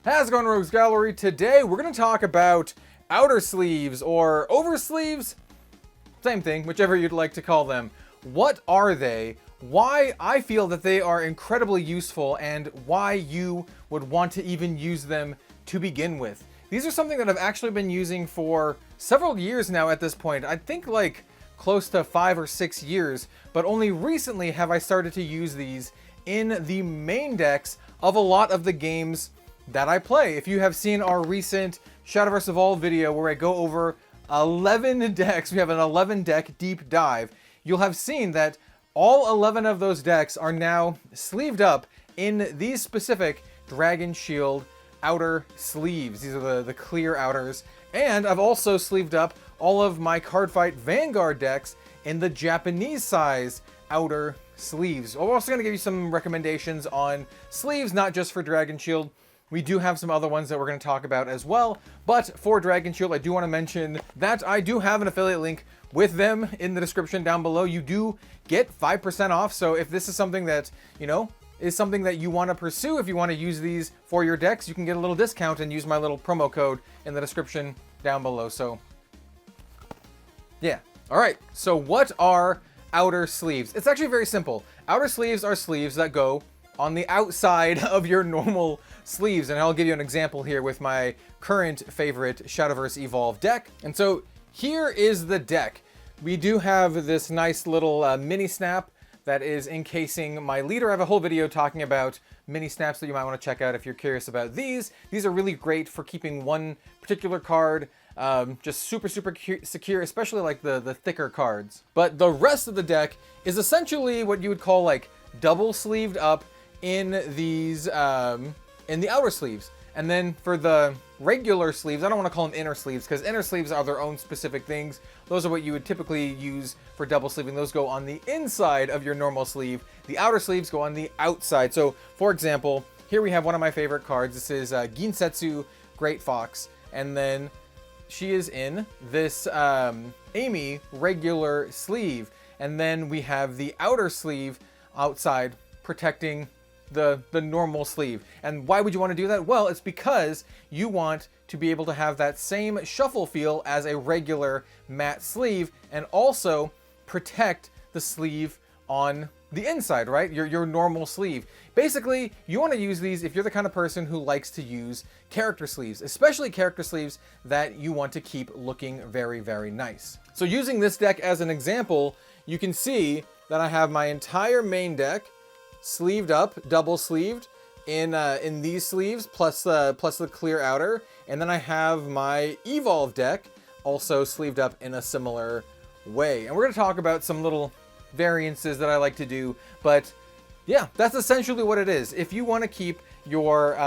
How's it going, Rogues Gallery? Today we're going to talk about outer sleeves or oversleeves. Same thing, whichever you'd like to call them. What are they? Why I feel that they are incredibly useful and why you would want to even use them to begin with. These are something that I've actually been using for several years now at this point. I think like close to 5 or 6 years, but only recently have I started to use these in the main decks of a lot of the games that I play. If you have seen our recent Shadowverse Evolved video where I go over 11 decks, we have an 11 deck deep dive, you'll have seen that all 11 of those decks are now sleeved up in these specific Dragon Shield outer sleeves. These are the clear outers. And I've also sleeved up all of my Cardfight Vanguard decks in the Japanese size outer sleeves. I'm also going to give you some recommendations on sleeves, not just for Dragon Shield. We do have some other ones that we're going to talk about as well, but for Dragon Shield, I do want to mention that I do have an affiliate link with them in the description down below. You do get 5% off, so if this is something that, is something that you want to pursue, if you want to use these for your decks, you can get a little discount and use my little promo code in the description down below. So, yeah. All right, so what are outer sleeves? It's actually very simple. Outer sleeves are sleeves that go on the outside of your normal sleeves. And I'll give you an example here with my current favorite Shadowverse Evolved deck. And so here is the deck. We do have this nice little mini snap that is encasing my leader. I have a whole video talking about mini snaps that you might want to check out if you're curious about these. These are really great for keeping one particular card just super secure, especially like the thicker cards. But the rest of the deck is essentially what you would call like double sleeved up in these in the outer sleeves. And then for the regular sleeves, I don't want to call them inner sleeves because inner sleeves are their own specific things. Those are what you would typically use for double sleeving. Those go on the inside of your normal sleeve. The outer sleeves go on the outside. So for example, here we have one of my favorite cards. This is Ginsetsu Great Fox, and then she is in this Amy regular sleeve, and then we have the outer sleeve outside protecting the normal sleeve. And why would you want to do that? Well, it's because you want to be able to have that same shuffle feel as a regular matte sleeve and also protect the sleeve on the inside, right? Your normal sleeve. Basically, you want to use these if you're the kind of person who likes to use character sleeves, especially character sleeves that you want to keep looking very, very nice. So using this deck as an example, you can see that I have my entire main deck sleeved up, double sleeved in these sleeves, plus the clear outer, and then I have my Evolve deck also sleeved up in a similar way. And we're going to talk about some little variances that I like to do, but yeah, that's essentially what it is. If you want to keep your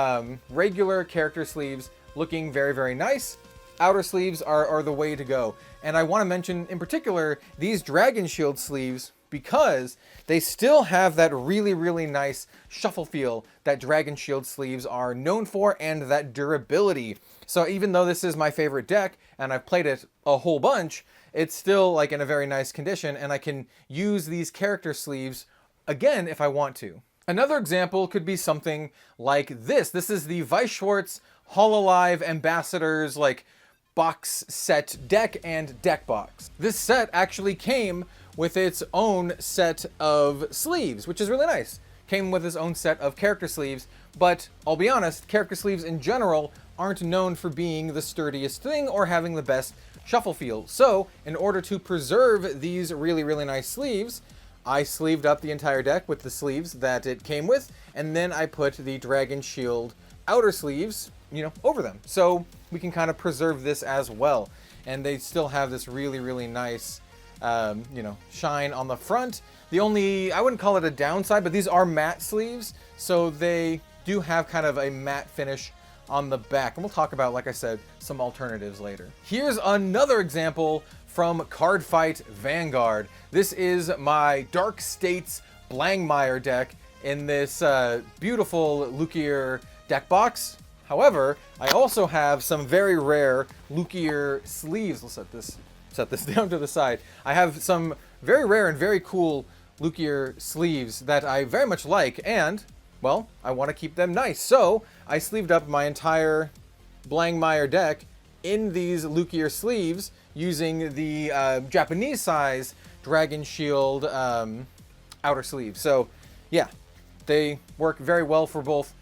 regular character sleeves looking very, very nice, outer sleeves are the way to go. And I want to mention in particular these Dragon Shield sleeves, because they still have that really, really nice shuffle feel that Dragon Shield sleeves are known for, and that durability. So even though this is my favorite deck and I've played it a whole bunch, it's still like in a very nice condition, and I can use these character sleeves again if I want to. Another example could be something like this. This is the Weiss Schwarz Hololive Ambassadors like box set deck and deck box. This set actually came with its own set of sleeves, which is really nice. Came with its own set of character sleeves, but I'll be honest, character sleeves in general aren't known for being the sturdiest thing or having the best shuffle feel. So in order to preserve these really, really nice sleeves, I sleeved up the entire deck with the sleeves that it came with, and then I put the Dragon Shield outer sleeves, over them. So we can kind of preserve this as well. And they still have this really, really nice shine on the front. The only, I wouldn't call it a downside, but these are matte sleeves, so they do have kind of a matte finish on the back. And we'll talk about, like I said, some alternatives later. Here's another example from Cardfight Vanguard. This is my Dark States Blangmire deck in this beautiful Lukier deck box. However, I also have some very rare Lukier sleeves. We'll set this down to the side. I have some very rare and very cool Lukier sleeves that I very much like, and well, I want to keep them nice. So I sleeved up my entire Blangmeyer deck in these Lukier sleeves using the Japanese size Dragon Shield outer sleeve. So yeah, they work very well for both,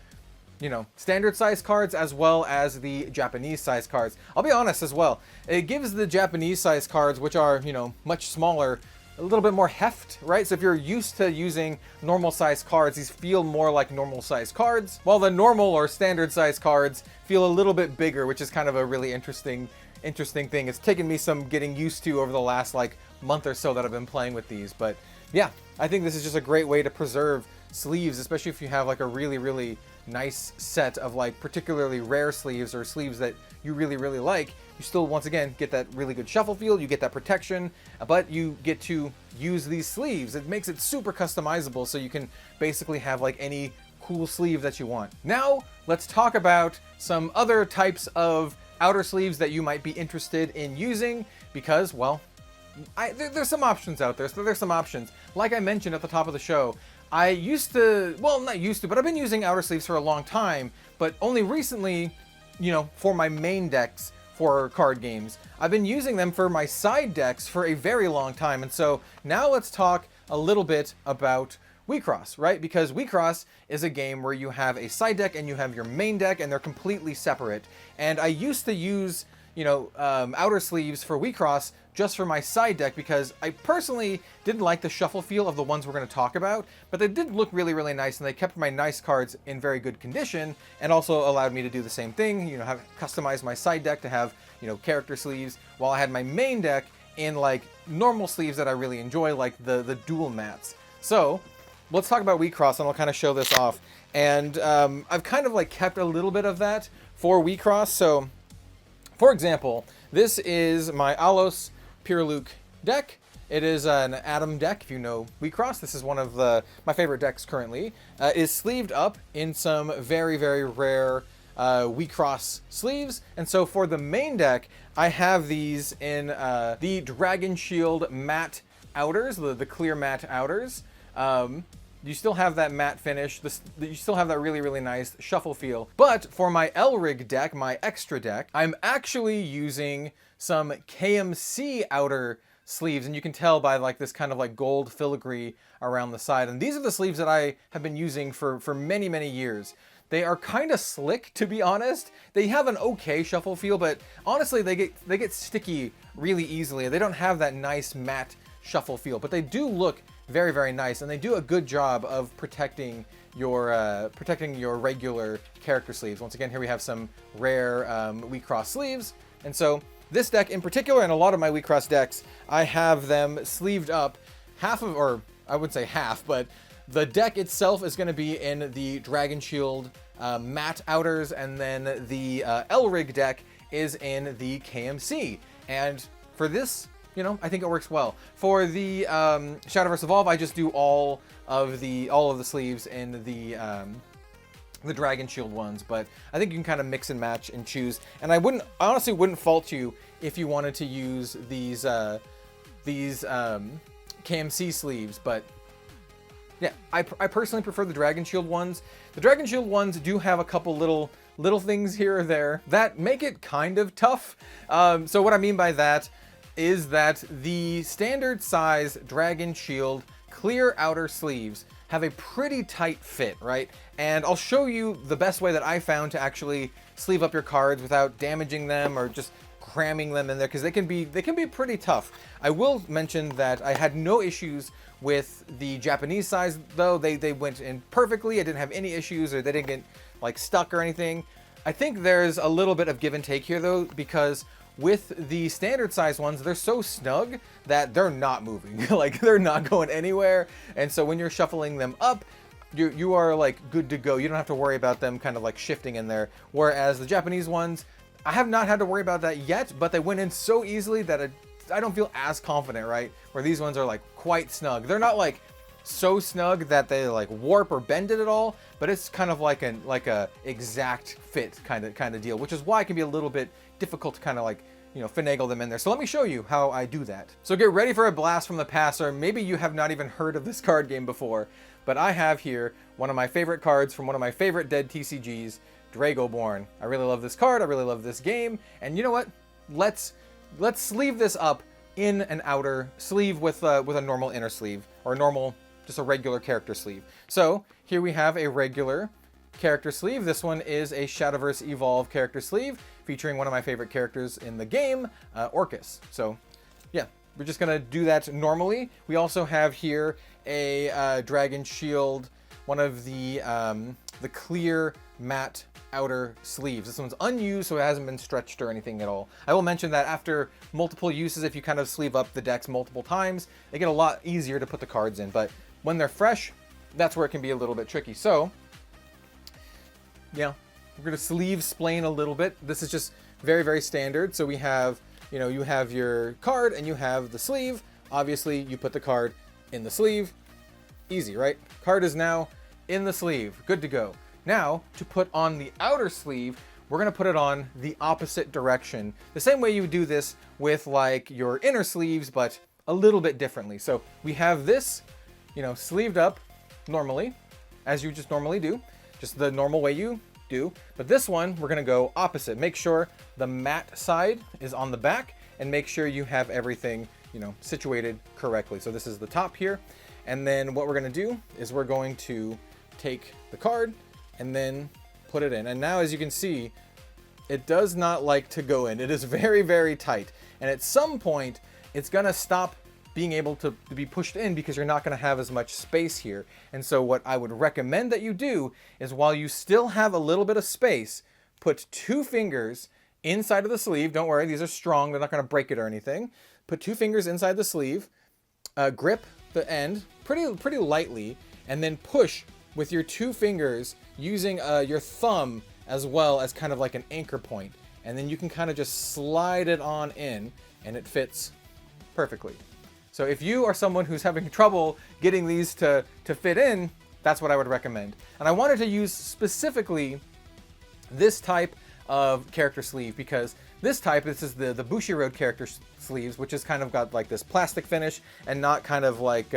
you know, standard size cards as well as the Japanese size cards. I'll be honest as well, it gives the Japanese size cards, which are, you know, much smaller, a little bit more heft, right? So if you're used to using normal size cards, these feel more like normal size cards, while the normal or standard size cards feel a little bit bigger, which is kind of a really interesting thing. It's taken me some getting used to over the last like month or so that I've been playing with these. But yeah, I think this is just a great way to preserve sleeves, especially if you have like a really nice set of like particularly rare sleeves or sleeves that you really like. You still, once again, get that really good shuffle feel, you get that protection, but you get to use these sleeves. It makes it super customizable, so you can basically have like any cool sleeve that you want. Now, let's talk about some other types of outer sleeves that you might be interested in using, because, well, there's some options out there. So there's some options. Like I mentioned at the top of the show, I used to, well, not used to, but I've been using outer sleeves for a long time, but only recently, you know, for my main decks for card games. I've been using them for my side decks for a very long time. And so now let's talk a little bit about WeCross, right? Because WeCross is a game where you have a side deck and you have your main deck, and they're completely separate. And I used to use, you know, outer sleeves for WeCross just for my side deck because I personally didn't like the shuffle feel of the ones we're going to talk about, but they did look really nice, and they kept my nice cards in very good condition, and also allowed me to do the same thing, you know, have customize my side deck to have, you know, character sleeves, while I had my main deck in like normal sleeves that I really enjoy, like the dual mats. So let's talk about WeCross, and I'll kind of show this off. And I've kind of like kept a little bit of that for WeCross. So for example, this is my Alos Pyrluke deck. It is an Atom deck, if you know WeCross. This is one of my favorite decks currently. Is sleeved up in some very rare WeCross sleeves. And so for the main deck, I have these in the Dragon Shield matte outers, the clear matte outers. You still have that matte finish. You still have that really nice shuffle feel. But for my Elrig deck, my extra deck, I'm actually using some KMC outer sleeves, and you can tell by like this kind of like gold filigree around the side. And these are the sleeves that I have been using for many years. They are kind of slick, to be honest. They have an okay shuffle feel, but honestly, they get sticky really easily. They don't have that nice matte shuffle feel, but they do look very nice, and they do a good job of protecting your regular character sleeves. Once again, here we have some rare WeCross sleeves, and so this deck in particular, and a lot of my WeCross decks, I have them sleeved up half of, or I wouldn't say half, but the deck itself is going to be in the Dragon Shield matte outers, and then the Elrig deck is in the KMC. And for this, you know, I think it works well. For the Shadowverse Evolve, I just do all of the sleeves in the Dragon Shield ones, but I think you can kind of mix and match and choose. And I honestly wouldn't fault you if you wanted to use these KMC sleeves, but yeah, I personally prefer the Dragon Shield ones. The Dragon Shield ones do have a couple little things here or there that make it kind of tough. So what I mean by that is that the standard size Dragon Shield clear outer sleeves have a pretty tight fit, right? And I'll show you the best way that I found to actually sleeve up your cards without damaging them or just cramming them in there, because they can be pretty tough. I will mention that I had no issues with the Japanese size, though. They went in perfectly. I didn't have any issues, or they didn't get like stuck or anything. I think there's a little bit of give and take here, though, because with the standard size ones, they're so snug that they're not moving. Like, they're not going anywhere. And so when you're shuffling them up, you are like good to go. You don't have to worry about them kind of like shifting in there. Whereas the Japanese ones, I have not had to worry about that yet, but they went in so easily that I don't feel as confident, right? Where these ones are like quite snug. They're not like so snug that they like warp or bend it at all, but it's kind of like a exact fit kind of deal, which is why it can be a little bit difficult to kind of like, you know, finagle them in there. So let me show you how I do that. So get ready for a blast from the past, or maybe you have not even heard of this card game before, but I have here one of my favorite cards from one of my favorite dead TCGs, Dragoborn. I really love this card, I really love this game, and you know what? Let's sleeve this up in an outer sleeve with a normal inner sleeve, or just a regular character sleeve. So here we have a regular character sleeve. This one is a Shadowverse Evolve character sleeve featuring one of my favorite characters in the game, Orcus. So yeah, we're just gonna do that normally. We also have here a Dragon Shield, one of the clear matte outer sleeves. This one's unused, so it hasn't been stretched or anything at all. I will mention that after multiple uses, if you kind of sleeve up the decks multiple times, they get a lot easier to put the cards in, but when they're fresh, that's where it can be a little bit tricky. So yeah, we're going to sleeve splain a little bit. This is just very, very standard. So we have, you have your card and you have the sleeve. Obviously, you put the card in the sleeve. Easy, right? Card is now in the sleeve. Good to go. Now, to put on the outer sleeve, we're going to put it on the opposite direction. The same way you would do this with like your inner sleeves, but a little bit differently. So we have this, sleeved up normally, as you just normally do. Just the normal way you do. But this one, we're gonna go opposite. Make sure the matte side is on the back and make sure you have everything, situated correctly. So this is the top here. And then what we're gonna do is we're going to take the card and then put it in. And now, as you can see, it does not like to go in. It is very, very tight. And at some point, it's gonna stop being able to be pushed in because you're not going to have as much space here. And so what I would recommend that you do is, while you still have a little bit of space, put 2 fingers inside of the sleeve. Don't worry, these are strong. They're not going to break it or anything. Put 2 fingers inside the sleeve, grip the end pretty lightly, and then push with your 2 fingers using your thumb as well as kind of like an anchor point. And then you can kind of just slide it on in and it fits perfectly. So if you are someone who's having trouble getting these to fit in, that's what I would recommend. And I wanted to use specifically this type of character sleeve because this is the Bushiroad character sleeves, which has kind of got like this plastic finish and not kind of like,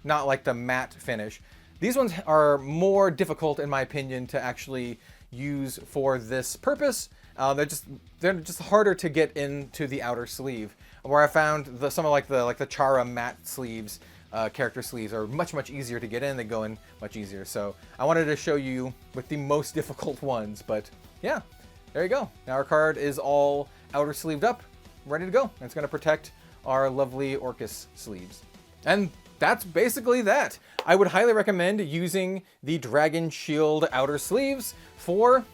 not like the matte finish. These ones are more difficult, in my opinion, to actually use for this purpose. They're just harder to get into the outer sleeve. Where I found some of the Chara matte sleeves, character sleeves, are much easier to get in. They go in much easier. So I wanted to show you with the most difficult ones. But yeah, there you go. Now our card is all outer sleeved up, ready to go. And it's going to protect our lovely Orcus sleeves. And that's basically that. I would highly recommend using the Dragon Shield outer sleeves for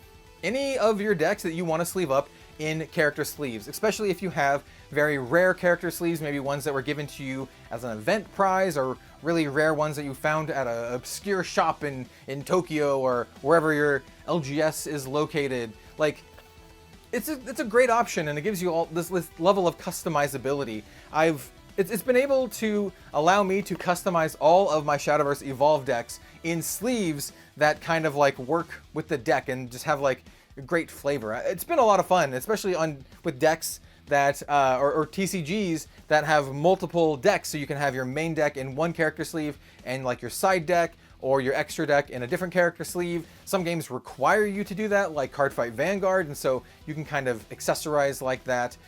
any of your decks that you want to sleeve up in character sleeves, especially if you have very rare character sleeves, maybe ones that were given to you as an event prize, or really rare ones that you found at an obscure shop in Tokyo or wherever your LGS is located. Like, it's a great option, and it gives you all this level of customizability. It's been able to allow me to customize all of my Shadowverse Evolve decks in sleeves that kind of like work with the deck and just have like great flavor. It's been a lot of fun, especially with decks that or TCGs that have multiple decks, so you can have your main deck in one character sleeve and like your side deck or your extra deck in a different character sleeve. Some games require you to do that, like Cardfight Vanguard, and so you can kind of accessorize like that.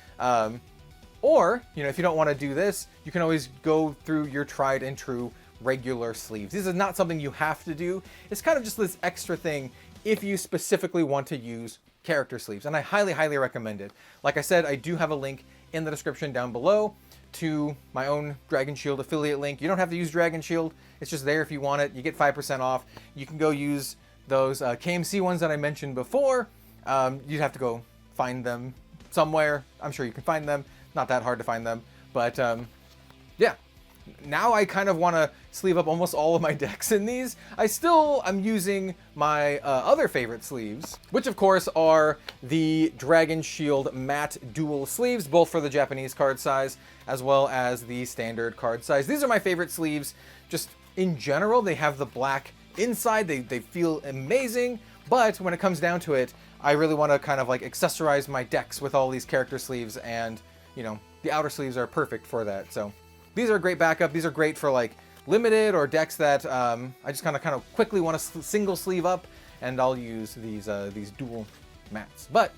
Or, if you don't want to do this, you can always go through your tried and true regular sleeves. This is not something you have to do. It's kind of just this extra thing if you specifically want to use character sleeves, and I highly, highly recommend it. Like I said, I do have a link in the description down below to my own Dragon Shield affiliate link. You don't have to use Dragon Shield. It's just there if you want it. You get 5% off. You can go use those KMC ones that I mentioned before. You'd have to go find them somewhere. I'm sure you can find them. Not that hard to find them, but yeah. Now I kind of want to sleeve up almost all of my decks in these. I'm using my other favorite sleeves, which of course are the Dragon Shield matte dual sleeves, both for the Japanese card size as well as the standard card size. These are my favorite sleeves. Just in general, they have the black inside. They feel amazing, but when it comes down to it, I really want to kind of like accessorize my decks with all these character sleeves, and the outer sleeves are perfect for that. So these are a great backup. These are great for like limited or decks that I just kind of quickly want to single sleeve up and I'll use these dual mats. But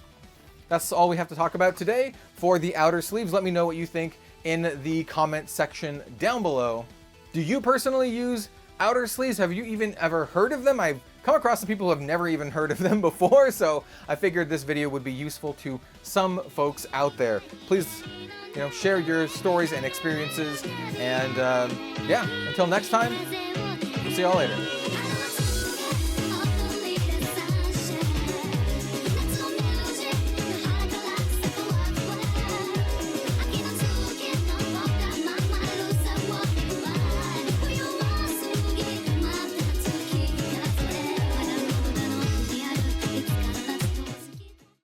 that's all we have to talk about today for the outer sleeves. Let me know what you think in the comment section down below. Do you personally use outer sleeves? Have you even ever heard of them? I've come across some people who have never even heard of them before, so I figured this video would be useful to some folks out there. Please, share your stories and experiences, and yeah, until next time, we'll see y'all later.